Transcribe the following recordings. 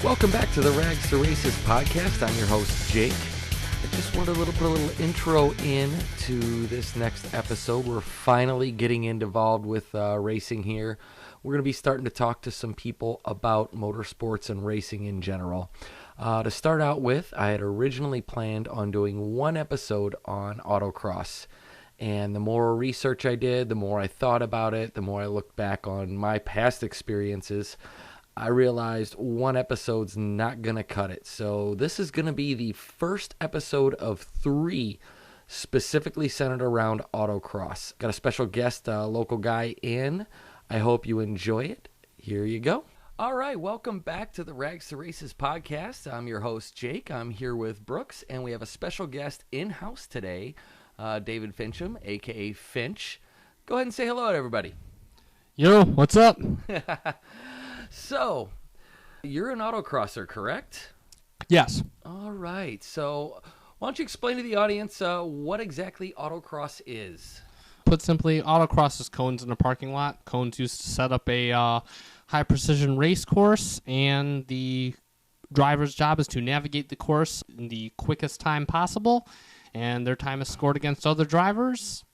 Welcome back to the Rags to Races podcast. I'm your host, Jake. I just wanted to put a little intro in to this next episode. We're finally getting involved with racing here. We're going to be starting to talk to some people about motorsports and racing in general. To start out with, I had originally planned on doing one episode on autocross. And the more research I did, the more I thought about it, the more I looked back on my past experiences, I realized one episode's not going to cut it. So this is going to be the first episode of 3 specifically centered around autocross. Got a special guest, a local guy in. I hope you enjoy it. Here you go. All right, welcome back to the Rags to Races podcast. I'm your host, Jake. I'm here with Brooks, and we have a special guest in-house today, David Finchum, a.k.a. Finch. Go ahead and say hello to everybody. Yo, what's up? So, you're an autocrosser, correct? Yes. All right. So, why don't you explain to the audience what exactly autocross is? Put simply, autocross is cones in a parking lot. Cones used to set up a high-precision race course, and the driver's job is to navigate the course in the quickest time possible, and their time is scored against other drivers.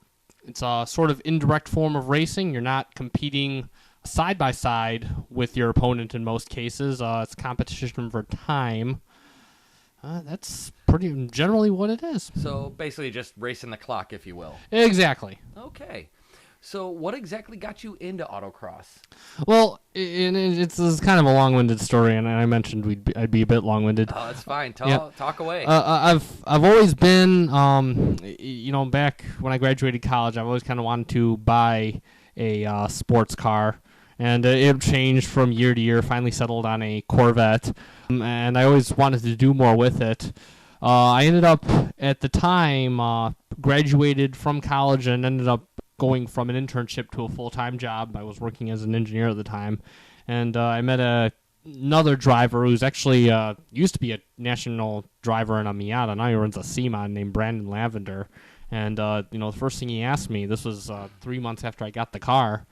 It's a sort of indirect form of racing. You're not competing side by side with your opponent in most cases. It's competition for time. That's pretty generally what it is. So basically just racing the clock, if you will. Exactly. Okay. So what exactly got you into autocross? Well, it's kind of a long-winded story, and I mentioned I'd be a bit long-winded. Oh, that's fine. Talk away. I've always been, back when I graduated college, I've always kind of wanted to buy a sports car. And it changed from year to year, finally settled on a Corvette, and I always wanted to do more with it. I ended up, at the time, graduated from college and ended up going from an internship to a full-time job. I was working as an engineer at the time, and I met another driver who's actually used to be a national driver in a Miata. Now he runs a SEMA named Brandon Lavender. And, the first thing he asked me, this was 3 months after I got the car,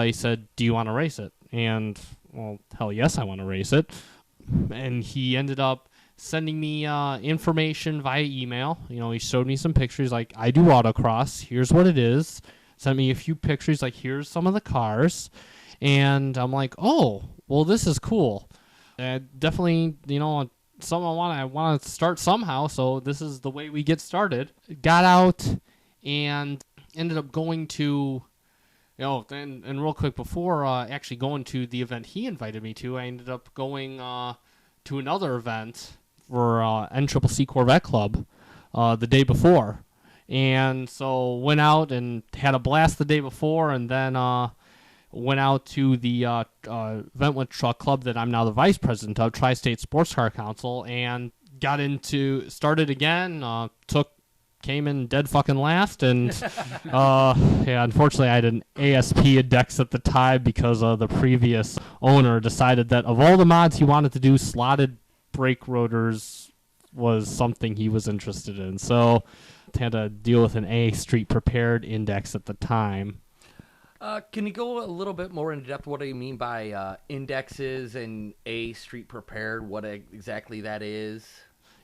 he said, "Do you want to race it?" And, well, hell yes, I want to race it. And he ended up sending me information via email. He showed me some pictures, like, I do autocross. Here's what it is. Sent me a few pictures, like, here's some of the cars. And I'm like, oh, well, this is cool. Definitely, I want to start somehow, so this is the way we get started. Got out and ended up going to... and real quick, before actually going to the event he invited me to, I ended up going to another event for NCCC Corvette Club the day before. And so went out and had a blast the day before, and then went out to the event with truck club that I'm now the vice president of, Tri-State Sports Car Council, and started again, came in dead fucking last, and unfortunately I had an ASP index at the time because the previous owner decided that of all the mods he wanted to do, slotted brake rotors was something he was interested in. So had to deal with an A Street Prepared index at the time. Can you go a little bit more in depth? What do you mean by indexes and A Street Prepared? What exactly that is?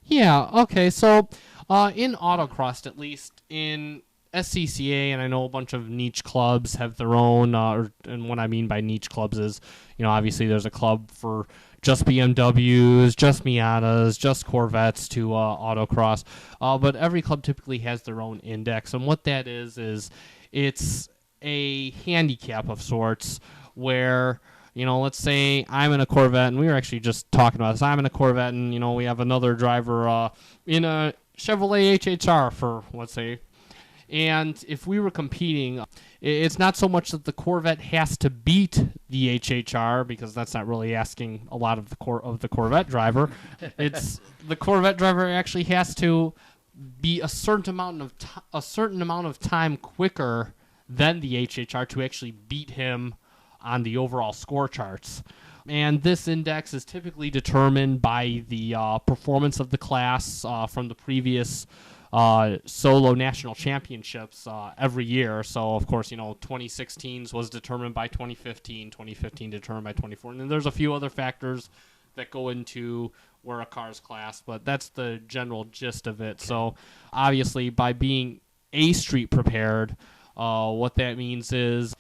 Yeah, okay, so in autocross, at least, in SCCA, and I know a bunch of niche clubs have their own, and what I mean by niche clubs is, obviously there's a club for just BMWs, just Miatas, just Corvettes to autocross, but every club typically has their own index, and what that is it's a handicap of sorts where... let's say I'm in a Corvette, and we were actually just talking about this. I'm in a Corvette, and, we have another driver in a Chevrolet HHR for, let's say. And if we were competing, it's not so much that the Corvette has to beat the HHR, because that's not really asking a lot of the Corvette driver. It's the Corvette driver actually has to be a certain amount of time quicker than the HHR to actually beat him on the overall score charts. And this index is typically determined by the performance of the class from the previous solo national championships every year. So, of course, 2016's was determined by 2015, 2015 determined by 2014. And there's a few other factors that go into where a car's classed, but that's the general gist of it. So obviously by being A Street prepared, what that means is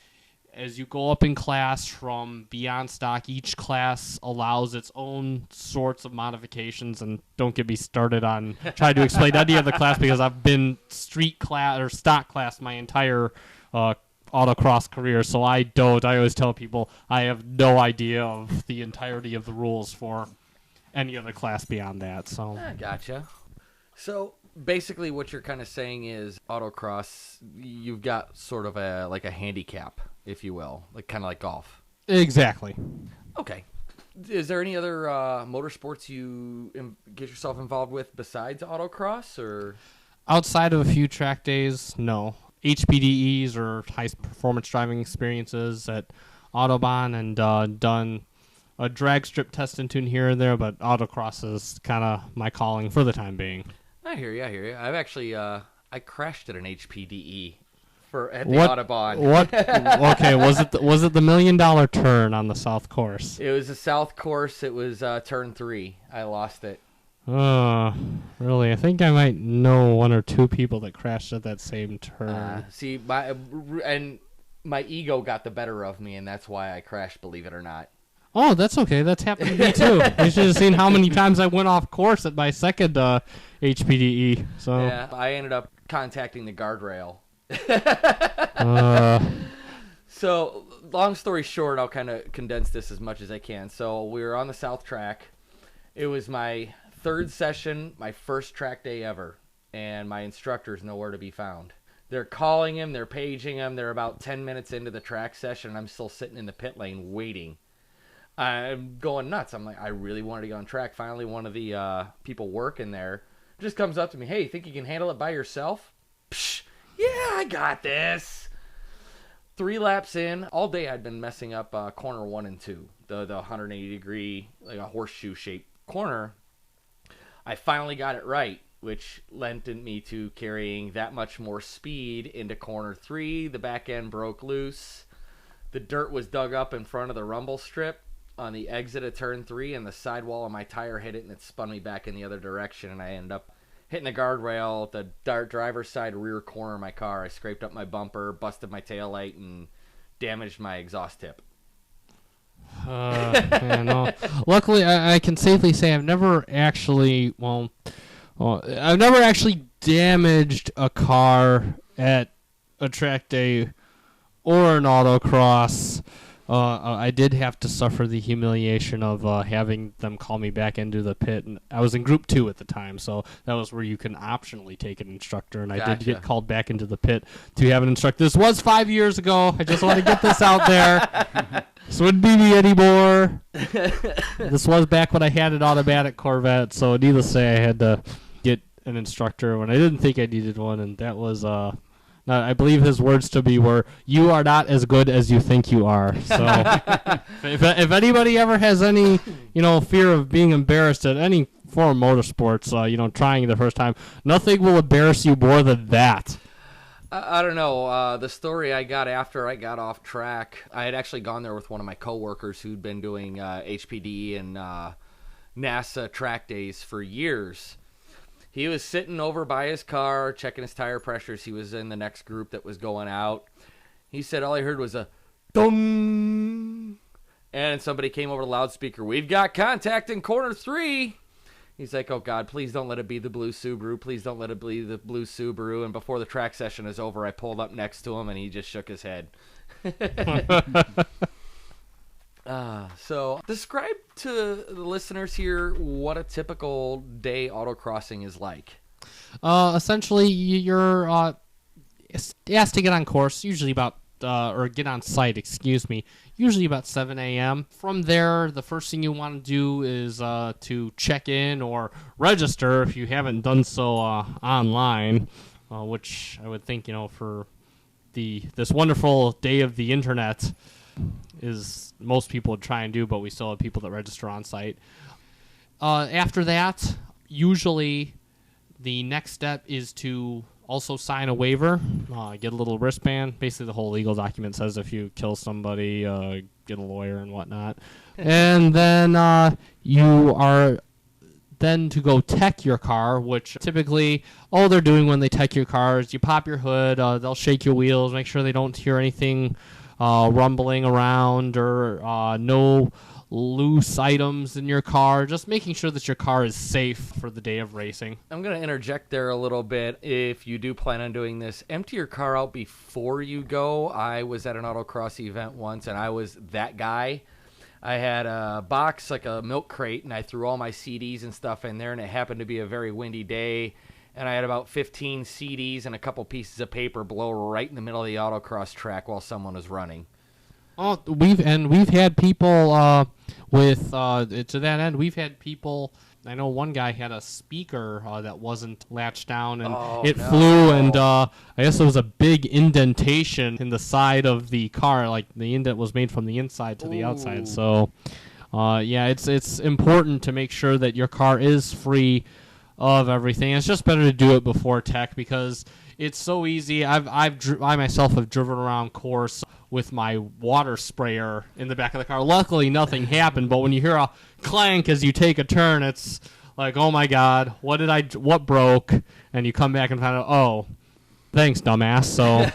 as you go up in class from beyond stock, each class allows its own sorts of modifications. And don't get me started on trying to explain any of the class because I've been street class or stock class my entire autocross career. So I always tell people I have no idea of the entirety of the rules for any other class beyond that. So Gotcha. So basically what you're kind of saying is autocross, you've got sort of a handicap, if you will, kind of like golf. Exactly. Okay. Is there any other motorsports you get yourself involved with besides autocross, or outside of a few track days? No. HPDEs or high performance driving experiences at Autobahn, and done a drag strip test and tune here and there, but autocross is kind of my calling for the time being. I hear you. I've actually I crashed at an HPDE at the Autobahn. What? Okay, was it the $1 million turn on the South course? It was a South course. It was turn 3. I lost it. Really? I think I might know one or two people that crashed at that same turn. See, my ego got the better of me, and that's why I crashed. Believe it or not. Oh, that's okay. That's happened to me too. You should have seen how many times I went off course at my second HPDE. So yeah, I ended up contacting the guardrail. So, long story short, I'll kind of condense this as much as I can. So, we were on the South track. It was my 3rd session, my first track day ever, and my instructor's nowhere to be found. They're calling him, they're paging him. They're about 10 minutes into the track session, and I'm still sitting in the pit lane waiting. I'm going nuts. I'm like, I really wanted to get on track. Finally, one of the people working there just comes up to me. Hey, you think you can handle it by yourself? Psh, yeah, I got this. 3 laps in. All day I'd been messing up corner 1 and 2, the 180-degree, like a horseshoe-shaped corner. I finally got it right, which lent me to carrying that much more speed into corner 3. The back end broke loose. The dirt was dug up in front of the rumble strip on the exit of turn 3, and the sidewall of my tire hit it, and it spun me back in the other direction, and I ended up hitting the guardrail at the driver's side rear corner of my car. I scraped up my bumper, busted my taillight, and damaged my exhaust tip. Yeah, no. Luckily, I can safely say I've never actually, I've never actually damaged a car at a track day or an autocross. I did have to suffer the humiliation of having them call me back into the pit. And I was in Group 2 at the time, so that was where you can optionally take an instructor. And I did get called back into the pit to have an instructor. This was 5 years ago. I just want to get this out there. This wouldn't be me anymore. This was back when I had an automatic Corvette, so needless to say, I had to get an instructor when I didn't think I needed one, and that was... I believe his words to me were, "You are not as good as you think you are." So, if anybody ever has any, fear of being embarrassed at any form of motorsports, trying the first time, nothing will embarrass you more than that. I don't know. The story I got after I got off track, I had actually gone there with one of my coworkers who'd been doing HPD and NASA track days for years. He was sitting over by his car, checking his tire pressures. He was in the next group that was going out. He said all he heard was a dum. And somebody came over the loudspeaker. "We've got contact in corner 3. He's like, "Oh, God, please don't let it be the blue Subaru. Please don't let it be the blue Subaru." And before the track session is over, I pulled up next to him, and he just shook his head. So describe to the listeners here what a typical day autocrossing is like. Essentially, you're asked to get on course, usually about, or get on site, usually about 7 a.m. From there, the first thing you want to do is to check in or register if you haven't done so online, which I would think, for this wonderful day of the internet is most people would try and do, but we still have people that register on site. After that, usually the next step is to also sign a waiver, get a little wristband. Basically, the whole legal document says if you kill somebody, get a lawyer and whatnot. And then you are then to go tech your car, which typically all they're doing when they tech your car is you pop your hood, they'll shake your wheels, make sure they don't hear anything rumbling around or no loose items in your car, just making sure that your car is safe for the day of racing. I'm going to interject there a little bit. If you do plan on doing this, empty your car out before you go. I was at an autocross event once, and I was that guy. I had a box, like a milk crate, and I threw all my CDs and stuff in there, and it happened to be a very windy day, and I had about 15 CDs and a couple pieces of paper blow right in the middle of the autocross track while someone was running. Oh, we've had people with to that end. We've had people. I know one guy had a speaker that wasn't latched down, and it flew, and I guess there was a big indentation in the side of the car. Like the indent was made from the inside to the outside. So, yeah, it's important to make sure that your car is free of everything. It's just better to do it before tech because it's so easy. I myself have driven around course with my water sprayer in the back of the car. Luckily, nothing happened, but when you hear a clank as you take a turn, it's like, oh my God, what broke? And you come back and find out, oh, thanks, dumbass. So,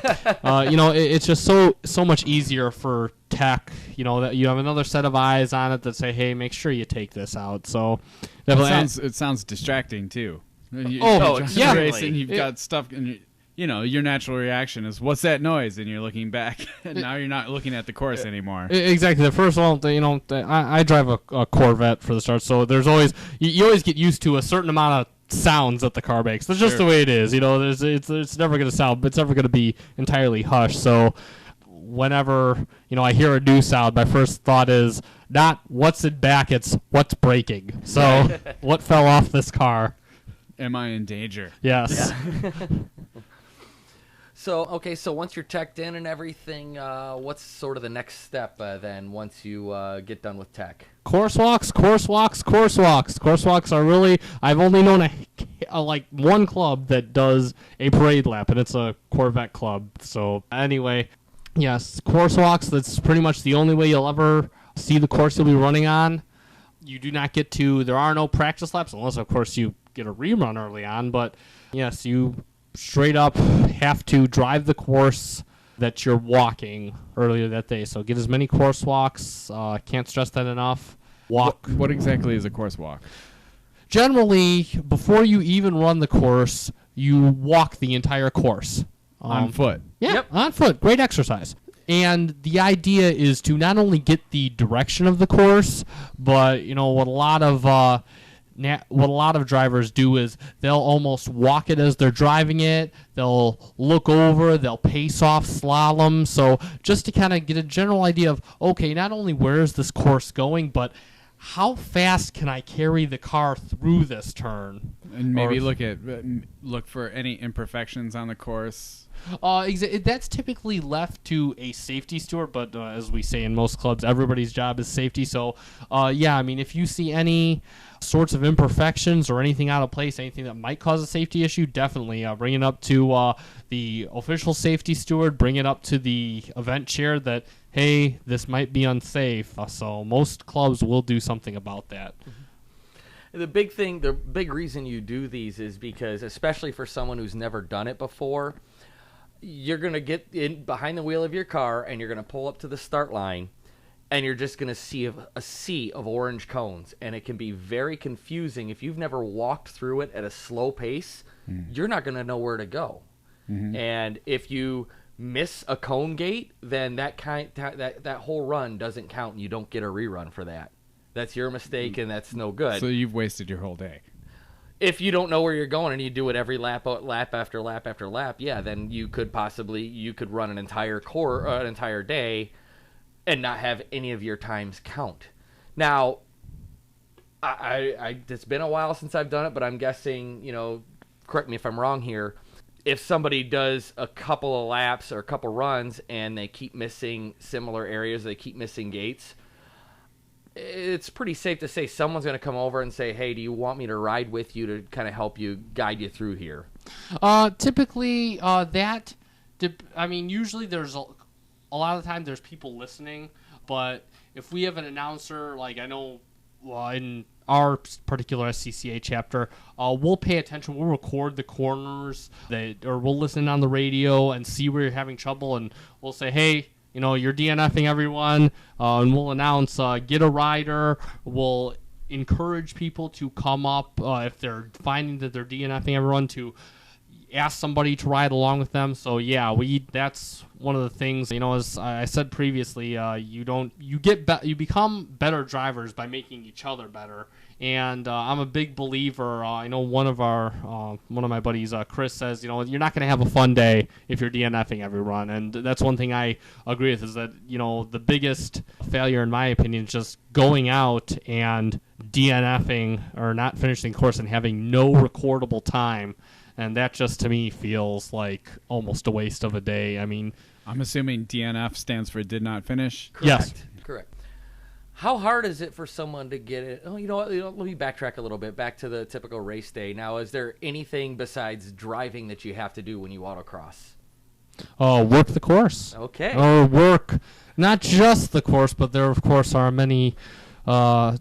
it's just so much easier for tech, that you have another set of eyes on it that say, hey, make sure you take this out. So, it sounds distracting too. Yeah. Racing, you've got stuff, and your natural reaction is, what's that noise? And you're looking back, and now you're not looking at the course anymore. Exactly. The first one, I drive a Corvette for the start, so there's always you always get used to a certain amount of sounds that the car makes. That's just the way it is. It's never going to sound, but it's never going to be entirely hushed. So whenever I hear a new sound, my first thought is not what's in back, it's what's breaking. So what fell off this car? Am I in danger? Yes. Yeah. So once you're teched in and everything, what's sort of the next step then once you get done with tech? Course walks. Course walks are really, I've only known like one club that does a parade lap, and it's a Corvette club. So anyway, yes, course walks, that's pretty much the only way you'll ever see the course you'll be running on. You do not get to, there are no practice laps, unless of course you get a rerun early on, but yes, you straight up have to drive the course that you're walking earlier that day. So get as many course walks. Can't stress that enough. Walk. What exactly is a course walk? Generally, before you even run the course, you walk the entire course. On foot? Yeah, Yep. On foot. Great exercise. And the idea is to not only get the direction of the course, but what a lot of drivers do is they'll almost walk it as they're driving it. They'll look over. They'll pace off slalom. So just to kind of get a general idea of, okay, not only where is this course going, but how fast can I carry the car through this turn? And maybe look for any imperfections on the course. That's typically left to a safety steward, but as we say in most clubs, everybody's job is safety. So, if you see any sorts of imperfections or anything out of place, anything that might cause a safety issue, definitely bring it up to the official safety steward, bring it up to the event chair that, hey, this might be unsafe. So most clubs will do something about that. The big reason you do these is because, especially for someone who's never done it before, you're going to get in behind the wheel of your car and you're going to pull up to the start line and you're just going to see a sea of orange cones, and it can be very confusing. If you've never walked through it at a slow pace, you're not going to know where to go. Mm-hmm. And if you miss a cone gate, then that whole run doesn't count and you don't get a rerun for that. That's your mistake and that's no good. So you've wasted your whole day. If you don't know where you're going and you do it every lap after lap after lap, yeah, then you could run an entire day and not have any of your times count. Now, it's been a while since I've done it, but I'm guessing, correct me if I'm wrong here, if somebody does a couple of laps or a couple runs and they keep missing similar areas, they keep missing gates, it's pretty safe to say someone's going to come over and say, hey, do you want me to ride with you to kind of help you, guide you through here? Typically, usually there's a lot of the time there's people listening, but if we have an announcer, like I know in our particular SCCA chapter, we'll pay attention. We'll record the corners, or we'll listen on the radio and see where you're having trouble, and we'll say, hey, you're DNFing everyone, and we'll announce, get a rider. We'll encourage people to come up if they're finding that they're DNFing everyone, to ask somebody to ride along with them. So yeah, that's one of the things, as I said previously, you become better drivers by making each other better. And I'm a big believer. I know one of my buddies, Chris, says, you're not going to have a fun day if you're DNFing everyone. And that's one thing I agree with, is that, the biggest failure, in my opinion, is just going out and DNFing or not finishing the course and having no recordable time. And that just, to me, feels like almost a waste of a day. I mean, I'm assuming DNF stands for did not finish? Correct. Yes. Correct. How hard is it for someone to get it? Oh, you know what? Let me backtrack a little bit, back to the typical race day. Now, is there anything besides driving that you have to do when you autocross? Work the course. Okay. Or work not just the course, but there, of course, are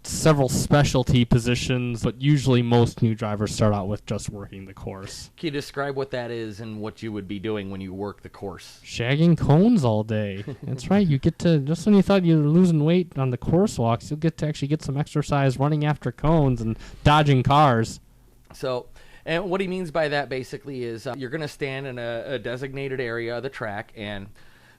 several specialty positions, but usually most new drivers start out with just working the course. Can you describe what that is and what you would be doing when you work the course? Shagging cones all day. That's right. You get to, just when you thought you were losing weight on the course walks, you'll get to actually get some exercise running after cones and dodging cars. So, and what he means by that basically is you're going to stand in a designated area of the track, and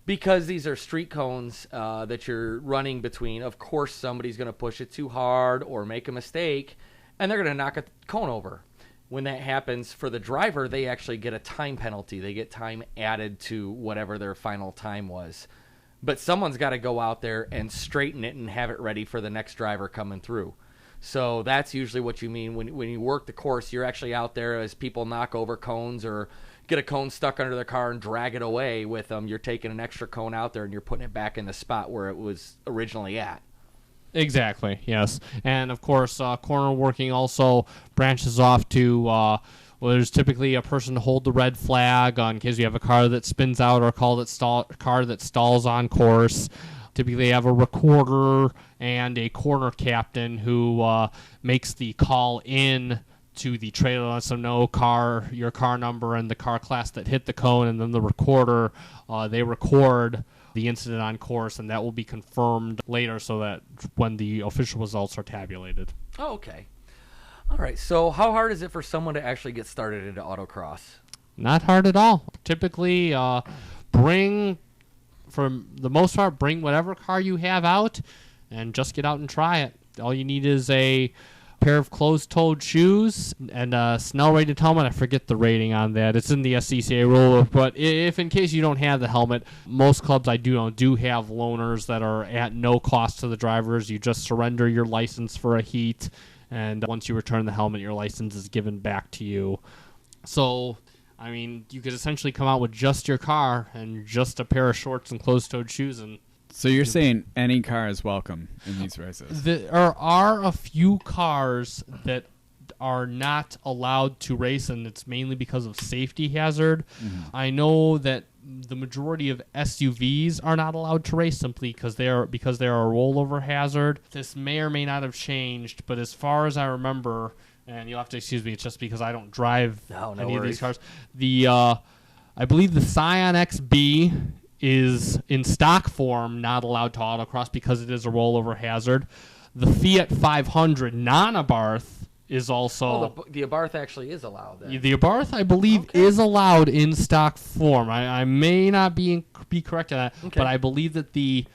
because these are street cones that you're running between, of course somebody's going to push it too hard or make a mistake, and they're going to knock a cone over. When that happens, for the driver, they actually get a time penalty. They get time added to whatever their final time was. But someone's got to go out there and straighten it and have it ready for the next driver coming through. So that's usually what you mean. When you work the course, you're actually out there as people knock over cones or get a cone stuck under their car and drag it away with them. You're taking an extra cone out there and you're putting it back in the spot where it was originally at. Exactly, yes. And, of course, corner working also branches off to, there's typically a person to hold the red flag in case you have a car that spins out or a car that stalls on course. Typically they have a recorder and a corner captain who makes the call in to the trailer, lets them know your car number and the car class that hit the cone, and then the recorder, they record the incident on course, and that will be confirmed later so that when the official results are tabulated. Oh, okay. All right, so how hard is it for someone to actually get started into autocross? Not hard at all. Typically, for the most part, bring whatever car you have out and just get out and try it. All you need is a pair of closed-toed shoes and a snell-rated helmet. I forget the rating on that. It's in the SCCA rule, but if in case you don't have the helmet, most clubs do have loaners that are at no cost to the drivers. You just surrender your license for a heat, and once you return the helmet, your license is given back to you. So, I mean, you could essentially come out with just your car and just a pair of shorts and closed-toed shoes. And so you're saying any car is welcome in these races? There are a few cars that are not allowed to race, and it's mainly because of safety hazard. Mm-hmm. I know that the majority of SUVs are not allowed to race simply because they are a rollover hazard. This may or may not have changed, but as far as I remember, and you'll have to excuse me, it's just because I don't drive any of these cars. I believe the Scion XB is in stock form not allowed to autocross because it is a rollover hazard. The Fiat 500 non-Abarth is also... Oh, the Abarth actually is allowed then. The Abarth, I believe, is allowed in stock form. I may not be correct on that, but I believe that the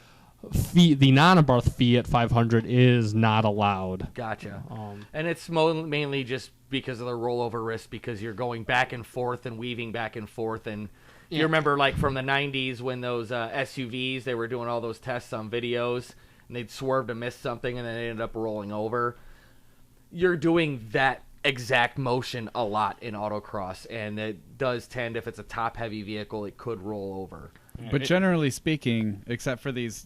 non-Abarth Fiat 500 is not allowed. Gotcha. And it's mainly just because of the rollover risk, because you're going back and forth and weaving back and forth. And you remember, like, from the 90s when those SUVs, they were doing all those tests on videos, and they'd swerve to miss something, and then they ended up rolling over. You're doing that exact motion a lot in autocross, and it does tend, if it's a top-heavy vehicle, it could roll over. But generally speaking, except for these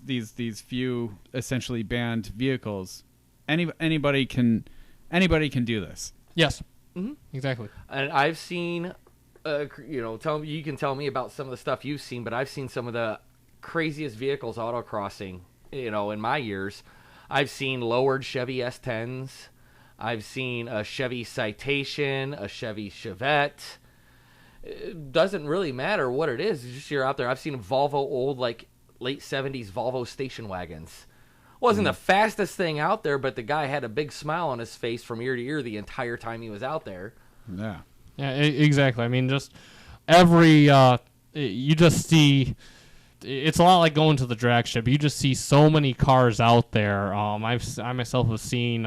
few essentially banned vehicles, anybody can do this. Yes, mm-hmm. Exactly. And I've seen, you can tell me about some of the stuff you've seen, but I've seen some of the craziest vehicles autocrossing, in my years. I've seen lowered Chevy S10s. I've seen a Chevy Citation, a Chevy Chevette. It doesn't really matter what it is. It's just you're out there. I've seen Volvo old, like, late 70s Volvo station wagons. Wasn't the fastest thing out there, but the guy had a big smile on his face from ear to ear the entire time he was out there. Yeah. Yeah, exactly. I mean, just every you just see. It's a lot like going to the drag strip. You just see so many cars out there. I myself have seen.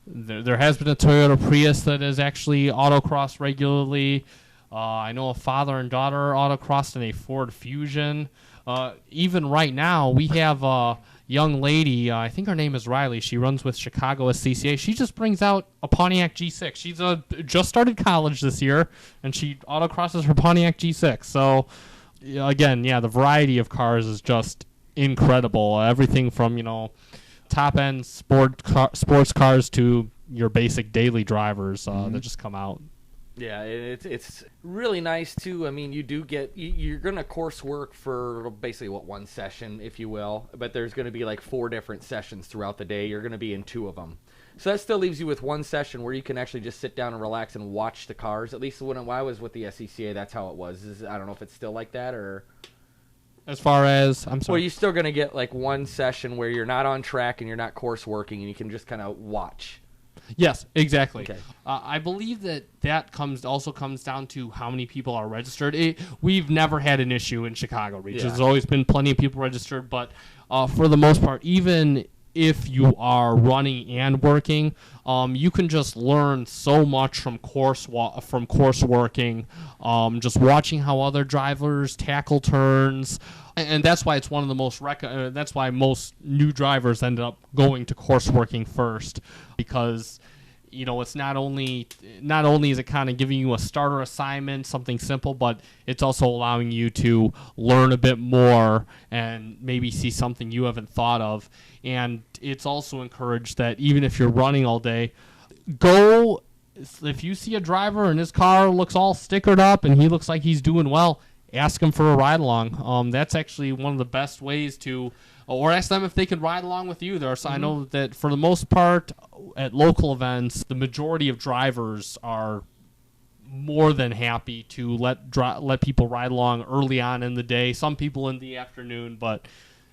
There has been a Toyota Prius that is actually autocross regularly. I know a father and daughter autocrossed in a Ford Fusion. Even right now, we have a young lady, I think her name is Riley. She runs with Chicago SCCA. She just brings out a Pontiac G6. She's just started college this year, and she autocrosses her Pontiac G6. So, again, yeah, the variety of cars is just incredible. Everything from, top-end sports cars to your basic daily drivers that just come out. Yeah, it's really nice too. I mean, you're going to course work for basically one session, if you will, but there's going to be like 4 different sessions throughout the day. You're going to be in 2 of them. So that still leaves you with one session where you can actually just sit down and relax and watch the cars. At least when I was with the SCCA, that's how it was. I don't know if it's still like that or... As far as, I'm sorry. Well, you're still going to get like one session where you're not on track and you're not course working and you can just kind of watch. Yes, exactly. Okay. I believe that also comes down to how many people are registered. We've never had an issue in Chicago region. Yeah. There's always been plenty of people registered, but for the most part, even if you are running and working, you can just learn so much from course working, just watching how other drivers tackle turns. And that's why it's one of the most that's why most new drivers end up going to course working first, because it's not only is it kind of giving you a starter assignment, something simple, but it's also allowing you to learn a bit more and maybe see something you haven't thought of. And it's also encouraged that even if you're running all day, if you see a driver and his car looks all stickered up and he looks like he's doing well, ask him for a ride along. That's actually one of the best ways to, or ask them if they can ride along with you. I know that for the most part at local events, the majority of drivers are more than happy to let people ride along early on in the day. Some people in the afternoon, but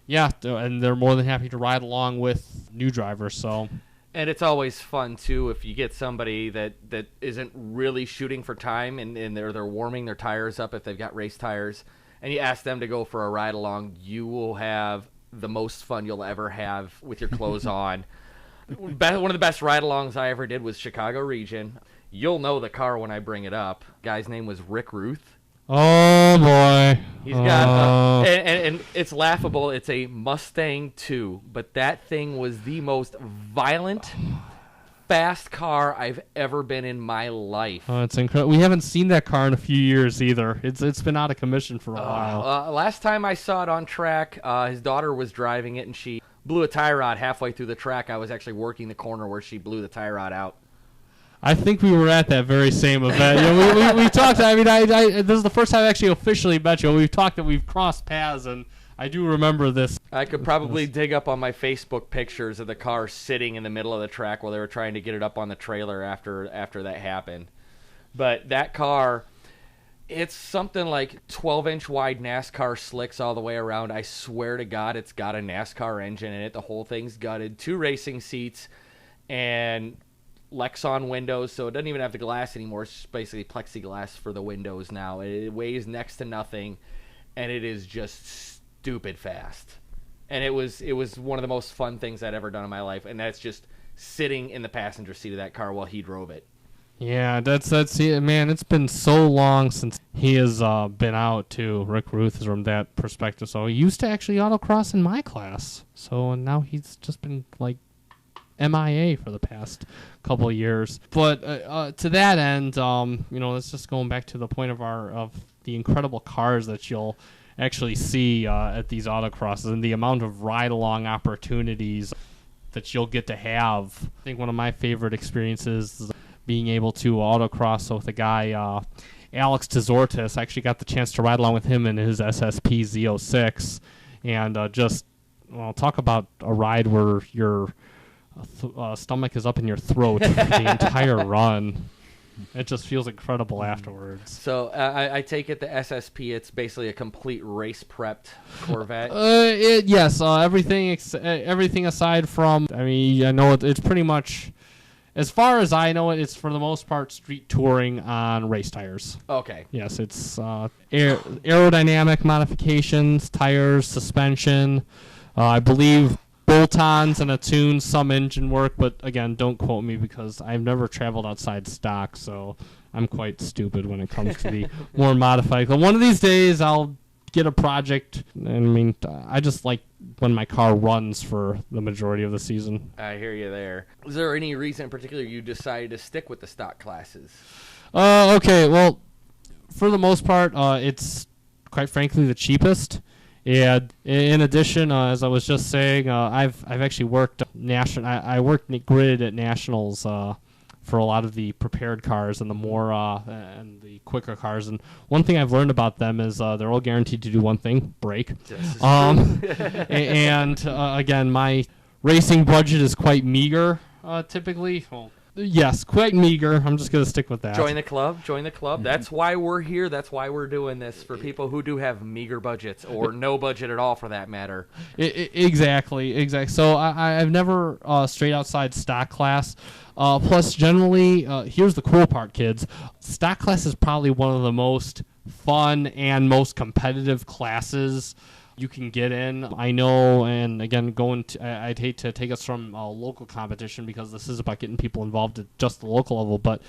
yeah, and they're more than happy to ride along with new drivers. So. And it's always fun, too, if you get somebody that isn't really shooting for time and they're warming their tires up if they've got race tires, and you ask them to go for a ride-along, you will have the most fun you'll ever have with your clothes on. One of the best ride-alongs I ever did was Chicago Region. You'll know the car when I bring it up. Guy's name was Rick Ruth. Oh, boy. He's got, and it's laughable. It's a Mustang 2, but that thing was the most violent, fast car I've ever been in my life. Oh, it's incredible. We haven't seen that car in a few years either. It's been out of commission for a while. Last time I saw it on track, his daughter was driving it, and she blew a tie rod halfway through the track. I was actually working the corner where she blew the tie rod out. I think we were at that very same event. We talked. I mean, this is the first time I actually officially met you. We've talked that we've crossed paths, and I do remember this. I could probably dig up on my Facebook pictures of the car sitting in the middle of the track while they were trying to get it up on the trailer after that happened. But that car, it's something like 12-inch wide NASCAR slicks all the way around. I swear to God, it's got a NASCAR engine in it. The whole thing's gutted. 2 racing seats, and Lexan windows, so it doesn't even have the glass anymore. It's just basically plexiglass for the windows now. It weighs next to nothing, and it is just stupid fast. And it was one of the most fun things I'd ever done in my life, and that's just sitting in the passenger seat of that car while he drove it. Yeah, that's it, man. It's been so long since he has been out too. Rick Ruth is from that perspective. So he used to actually autocross in my class. So now he's just been like MIA for the past couple of years. But to that end, let's just going back to the point of the incredible cars that you'll actually see at these autocrosses and the amount of ride-along opportunities that you'll get to have. I think one of my favorite experiences is being able to autocross with a guy, Alex Tezortis. I actually got the chance to ride along with him in his SSP Z06, and just well, talk about a ride where your stomach is up in your throat the entire run. It just feels incredible afterwards. So I take it the SSP, it's basically a complete race prepped Corvette. Yes, everything aside from, I mean, I know it's pretty much, as far as I know it's for the most part street touring on race tires. Okay. Yes, it's aerodynamic modifications, tires, suspension, I believe bolt-ons and a tune, some engine work, but again, don't quote me because I've never traveled outside stock, so I'm quite stupid when it comes to the more modified. But one of these days, I'll get a project. I mean, I just like when my car runs for the majority of the season. I hear you there. Is there any reason in particular you decided to stick with the stock classes? Okay, well, for the most part, it's quite frankly the cheapest. Yeah. In addition, as I was just saying, I've actually worked I worked grid at Nationals for a lot of the prepared cars and the more and the quicker cars. And one thing I've learned about them is they're all guaranteed to do one thing: brake. And again, my racing budget is quite meager typically. Well, yes, quite meager. I'm just going to stick with that. Join the club. That's why we're here. That's why we're doing this, for people who do have meager budgets or no budget at all, for that matter. Exactly. So I've never straight outside stock class. Plus, generally, here's the cool part, kids. Stock class is probably one of the most fun and most competitive classes you can get in. I know, and again, I'd hate to take us from a local competition because this is about getting people involved at just the local level, but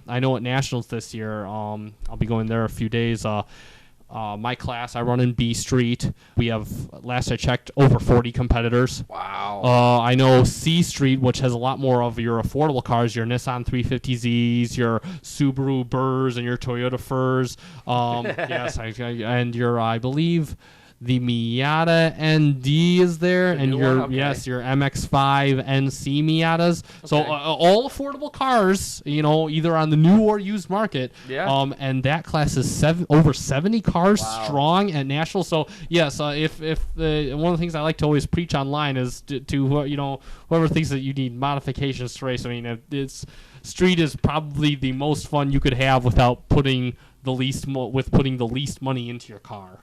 I know at Nationals this year, I'll be going there a few days. My class, I run in B Street. We have, last I checked, over 40 competitors. Wow. I know C Street, which has a lot more of your affordable cars, your Nissan 350Zs, your Subaru Burrs, and your Toyota Furs. Yes, and your, I believe, the Miata ND is there, and your your MX-5 NC Miatas. Okay. So all affordable cars, either on the new or used market. Yeah. And that class is over 70 cars strong at Nationals. So yes, if one of the things I like to always preach online is to whoever thinks that you need modifications to race. I mean, it's street is probably the most fun you could have without putting the least money into your car.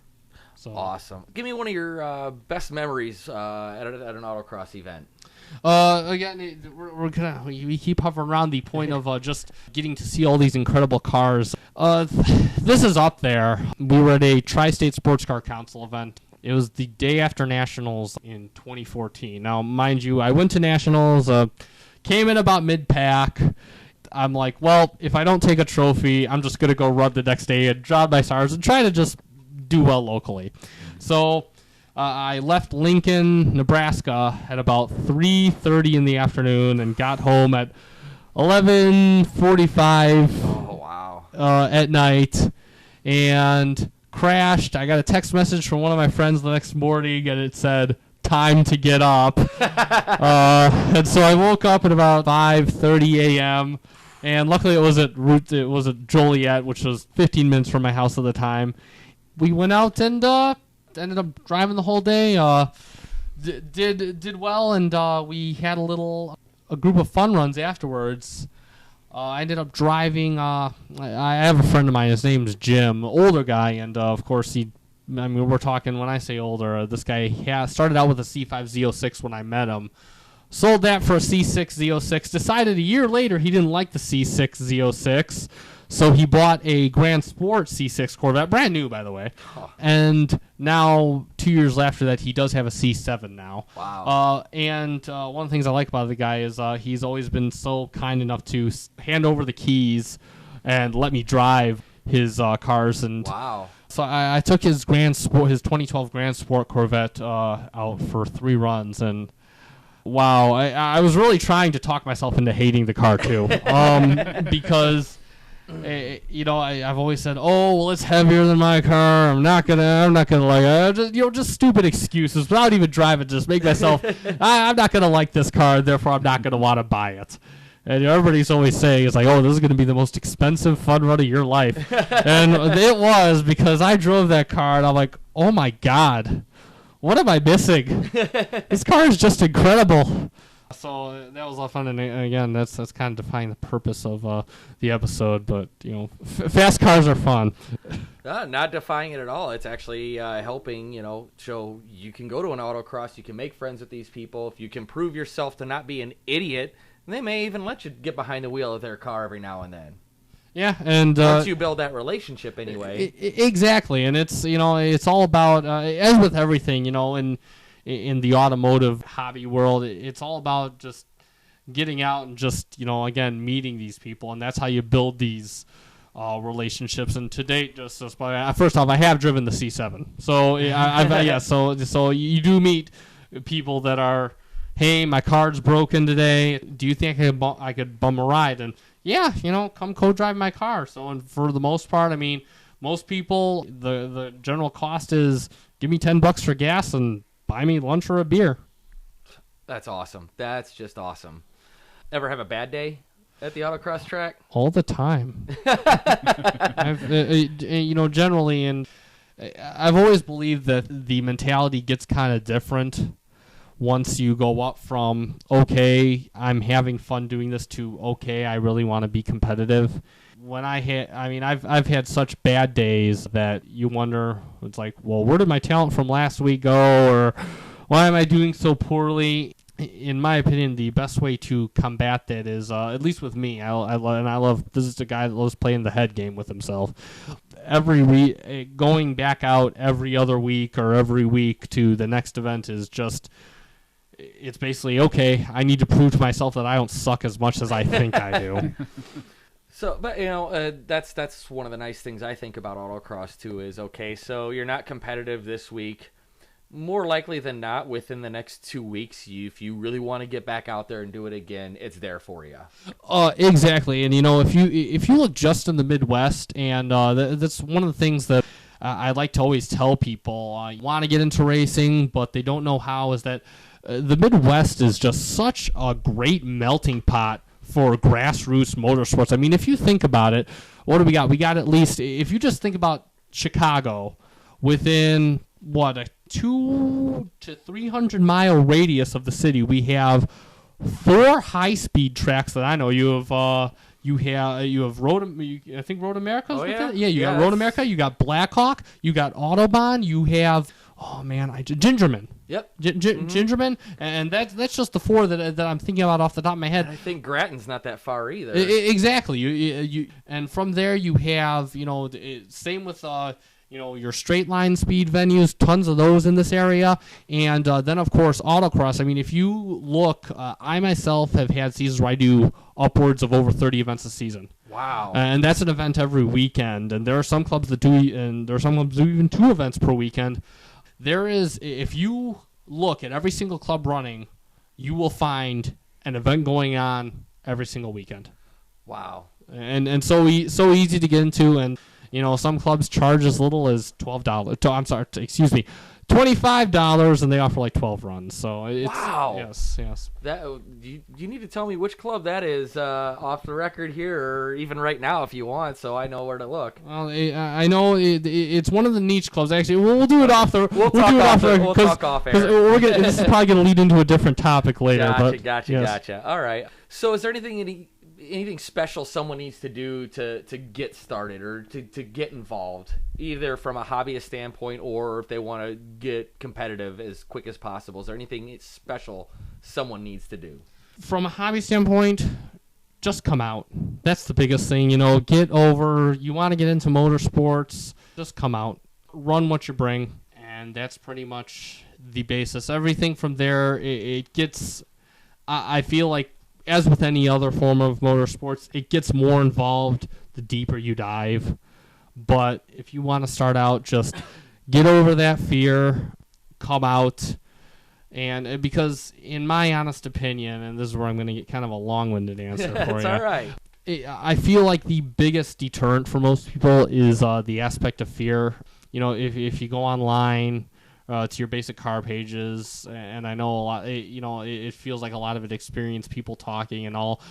So. Awesome. Give me one of your best memories at an autocross event. Again, we keep hovering around the point of just getting to see all these incredible cars. This is up there. We were at a Tri-State Sports Car Council event. It was the day after Nationals in 2014. Now, mind you, I went to Nationals, came in about mid-pack. I'm like, well, if I don't take a trophy, I'm just going to go run the next day and drive my stars and try to just do well locally. So I left Lincoln, Nebraska at about 3:30 in the afternoon and got home at 11:45 at night and crashed. I got a text message from one of my friends the next morning, and it said, "Time to get up." And so I woke up at about 5:30 a.m. and luckily it was at Joliet, which was 15 minutes from my house at the time. We went out and ended up driving the whole day. Did well, and we had a group of fun runs afterwards. I ended up driving. I have a friend of mine. His name's Jim, older guy, and of course we're talking. When I say older, this guy started out with a C5 Z06 when I met him. Sold that for a C6 Z06. Decided a year later he didn't like the C6 Z06. So he bought a Grand Sport C6 Corvette, brand new, by the way. Oh. And now, 2 years after that, he does have a C7 now. Wow. And one of the things I like about the guy is he's always been so kind enough to hand over the keys and let me drive his cars. And wow. So I took his 2012 Grand Sport Corvette out for 3 runs, and wow, I was really trying to talk myself into hating the car too, because. I've always said, "Oh, well, it's heavier than my car. I'm not gonna like it." Just stupid excuses without even driving. Just make myself, I'm not gonna like this car, therefore I'm not gonna want to buy it. And everybody's always saying, "It's like, oh, this is gonna be the most expensive fun run of your life," and it was, because I drove that car and I'm like, "Oh my God, what am I missing? This car is just incredible. So that was a lot of fun, and again, that's kind of defying the purpose of the episode. But fast cars are fun. Not defying it at all. It's actually helping, show you can go to an autocross, you can make friends with these people. If you can prove yourself to not be an idiot, they may even let you get behind the wheel of their car every now and then. Yeah, and once you build that relationship, anyway. Exactly, and it's it's all about as with everything, in the automotive hobby world, it's all about just getting out and just, again, meeting these people. And that's how you build these relationships. And to date, first off, I have driven the C7. So, so you do meet people that are, hey, my car's broken today. Do you think I could bum a ride? And yeah, come co-drive my car. So, and for the most part, most people, the general cost is give me $10 for gas and buy me lunch or a beer. That's awesome. That's just awesome. Ever have a bad day at the autocross track? All the time. Generally, and I've always believed that the mentality gets kind of different once you go up from, okay, I'm having fun doing this, to, okay, I really want to be competitive. When I've had such bad days that you wonder, it's like, well, where did my talent from last week go, or why am I doing so poorly? In my opinion, the best way to combat that is, at least with me, I love, this is the guy that loves playing the head game with himself. Every week, going back out every other week or every week to the next event is just, it's basically, okay, I need to prove to myself that I don't suck as much as I think I do. So, but that's one of the nice things I think about autocross too is, okay, so you're not competitive this week. More likely than not, within the next 2 weeks, if you really want to get back out there and do it again, it's there for you. Exactly, and if you look just in the Midwest, and that's one of the things that I like to always tell people, want to get into racing, but they don't know how, is that the Midwest is just such a great melting pot for grassroots motorsports. If you think about it, what do we got? We got, at least, if you just think about Chicago, within, a 200 to 300 mile radius of the city, we have 4 high-speed tracks that I know. You have Road America's with it? Yeah, you got Road America, you got Blackhawk, you got Autobahn, you have, Gingerman. Yep. Gingerman, and that's just the 4 that I'm thinking about off the top of my head. And I think Grattan's not that far either. Exactly. You and from there you have, same with your straight line speed venues, tons of those in this area, and then of course autocross. If you look, I myself have had seasons where I do upwards of over 30 events a season. Wow. And that's an event every weekend, and there are some clubs that do, and there are some clubs that do even 2 events per weekend. There is, if you look at every single club running, you will find an event going on every single weekend. Wow. And so easy to get into, and some clubs charge as little as $25, and they offer like 12 runs. So it's, wow. Yes. That you need to tell me which club that is off the record here, or even right now if you want, so I know where to look. Well, I know it's one of the niche clubs. Actually, we'll do it off the. We'll talk off air. This is probably going to lead into a different topic later. Gotcha. All right. So, is there anything special someone needs to do to get started or to get involved, either from a hobbyist standpoint or if they want to get competitive as quick as possible? Is there anything special someone needs to do? From a hobby standpoint, just come out. That's the biggest thing. Get over. You want to get into motorsports, just come out. Run what you bring, and that's pretty much the basis. Everything from there, it gets, I feel like, as with any other form of motorsports, it gets more involved the deeper you dive. But if you want to start out, just get over that fear, come out, and because in my honest opinion, and this is where I'm going to get kind of a long-winded answer for you. It's all right. I feel like the biggest deterrent for most people is the aspect of fear. If you go online to your basic car pages, and I know a lot, it feels like a lot of it experienced people talking and all,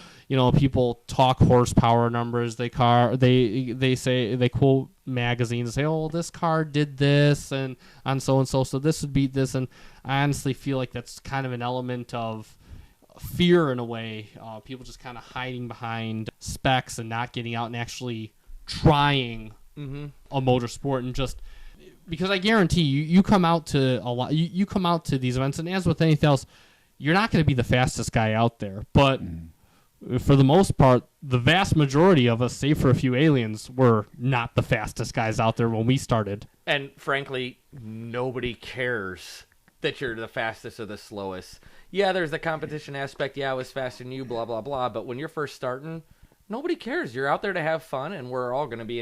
people talk horsepower numbers, they say, they quote magazines and say, oh, this car did this and on so-and-so, so this would beat this. And I honestly feel like that's kind of an element of fear in a way. People just kind of hiding behind specs and not getting out and actually trying a motorsport. And just because I guarantee you come out to a lot, you come out to these events, and as with anything else, you're not going to be the fastest guy out there. But for the most part, the vast majority of us, save for a few aliens, were not the fastest guys out there when we started. And frankly, nobody cares that you're the fastest or the slowest. Yeah, there's the competition aspect. Yeah, I was faster than you, blah, blah, blah. But when you're first starting, nobody cares. You're out there to have fun, and we're all going to be,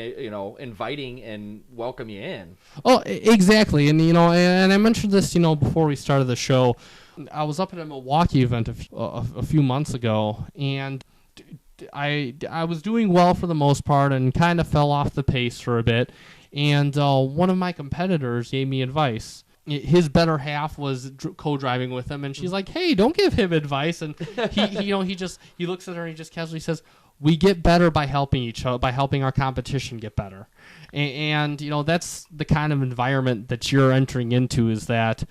inviting and welcome you in. Oh, exactly. And, and I mentioned this, before we started the show. I was up at a Milwaukee event a few months ago, and I was doing well for the most part and kind of fell off the pace for a bit. And one of my competitors gave me advice. His better half was co-driving with him, and she's like, "Hey, don't give him advice." And he looks at her and he just casually says, "We get better by helping each other, by helping our competition get better." And that's the kind of environment that you're entering into. Is that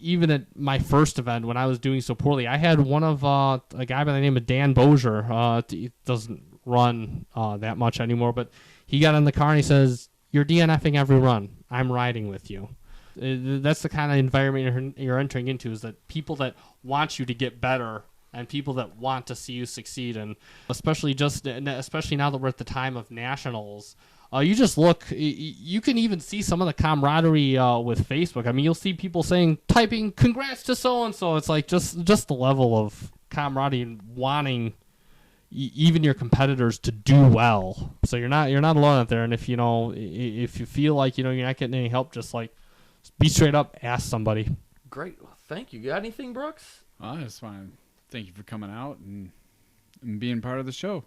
even at my first event when I was doing so poorly, I had one of a guy by the name of Dan Bozier. He doesn't run that much anymore, but he got in the car and he says, "You're DNFing every run. I'm riding with you." That's the kind of environment you're entering into, is that people that want you to get better and people that want to see you succeed. And especially now that we're at the time of nationals, you just look, you can even see some of the camaraderie with Facebook. I mean, you'll see people typing congrats to so-and-so. It's like just the level of camaraderie and wanting even your competitors to do well. So you're not alone out there. And if you feel like you're not getting any help, just be straight up, ask somebody. Great. Well, thank you. Got anything, Brooks? I just want to thank you for coming out and being part of the show.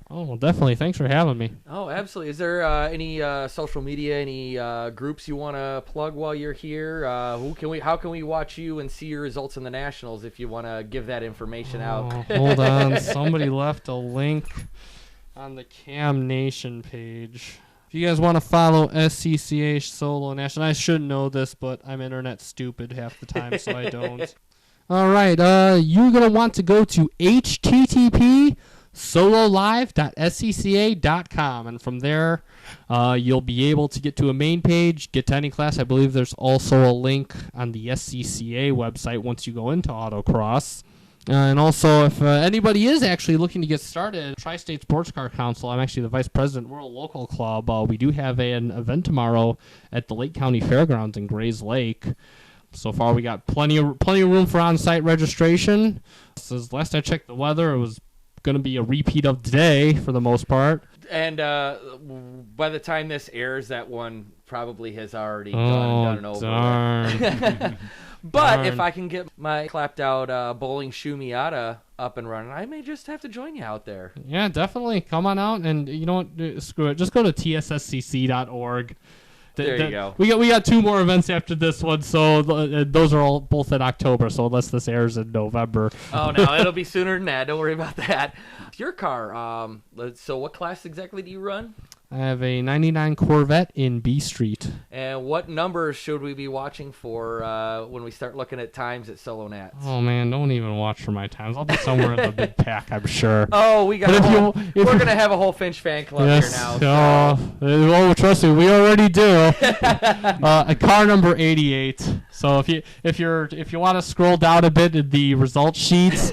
Oh, well, definitely. Thanks for having me. Oh, absolutely. Is there any social media, any groups you want to plug while you're here? How can we watch you and see your results in the Nationals if you want to give that information out? Hold on. Somebody left a link on the Cam Nation page. If you guys want to follow SCCA Solo National, I should know this, but I'm internet stupid half the time, so I don't. All right. You're going to want to go to http://sololive.scca.com, and from there, you'll be able to get to a main page, get to any class. I believe there's also a link on the SCCA website once you go into Autocross. And also, if anybody is actually looking to get started, Tri-State Sports Car Council, I'm actually the vice president. We're a local club. We do have an event tomorrow at the Lake County Fairgrounds in Grays Lake. So far, we got plenty of room for on-site registration. Since last I checked the weather, it was going to be a repeat of today for the most part. And by the time this airs, that one probably has already done and over. Darn. But if I can get my clapped-out bowling shoe Miata up and running, I may just have to join you out there. Yeah, definitely. Come on out, and you know what? Screw it. Just go to TSSCC.org. There you go. We got 2 more events after this one, so those are all both in October. So unless this airs in November. Oh no, it'll be sooner than that. Don't worry about that. Your car. So what class exactly do you run? I have a 99 Corvette in B Street. And what numbers should we be watching for when we start looking at times at Solo Nats? Oh man, don't even watch for my times. I'll be somewhere in the big pack, I'm sure. Oh, we're gonna have a whole Finch fan club here now. So. Oh, trust me, we already do. A car number 88. So if you want to scroll down a bit in the result sheets,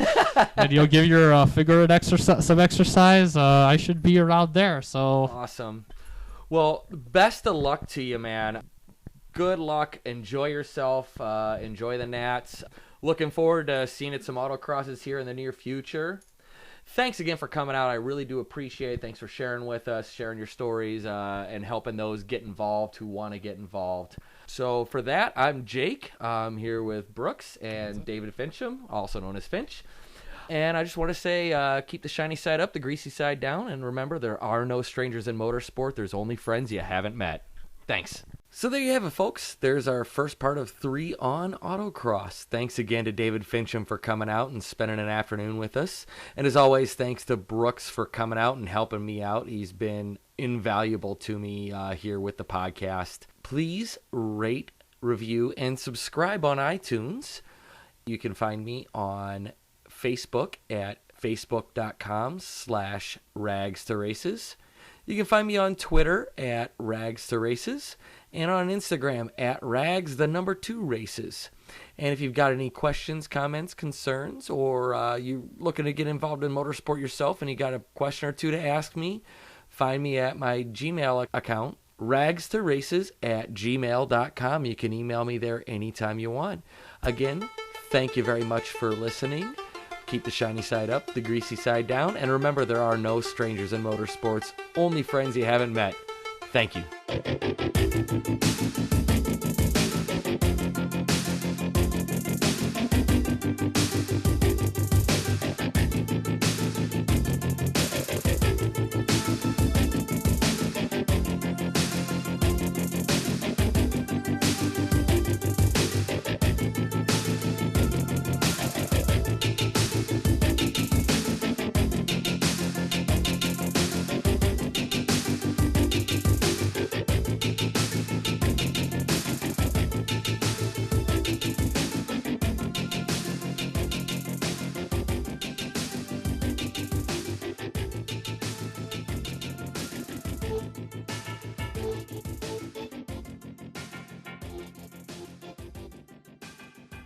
and you'll give your figure some exercise, I should be around there. So awesome. Well, best of luck to you, man. Good luck. Enjoy yourself. Enjoy the Nats. Looking forward to seeing at some autocrosses here in the near future. Thanks again for coming out. I really do appreciate it. Thanks for sharing with us, sharing your stories, and helping those get involved who want to get involved. So for that, I'm Jake. I'm here with Brooks and David Finchum, also known as Finch. And I just want to say, keep the shiny side up, the greasy side down, and remember, there are no strangers in motorsport. There's only friends you haven't met. Thanks. So there you have it, folks. There's our first part of 3 on Autocross. Thanks again to David Finchum for coming out and spending an afternoon with us. And as always, thanks to Brooks for coming out and helping me out. He's been invaluable to me here with the podcast. Please rate, review, and subscribe on iTunes. You can find me on Facebook at facebook.com/ragstoraces. You can find me on Twitter at ragstoraces and on Instagram at rags2races. And if you've got any questions, comments, concerns, or you're looking to get involved in motorsport yourself and you got a question or two to ask me, find me at my Gmail account, ragstoraces@gmail.com. You can email me there anytime you want. Again, thank you very much for listening. Keep the shiny side up, the greasy side down, and remember, there are no strangers in motorsports, only friends you haven't met. Thank you.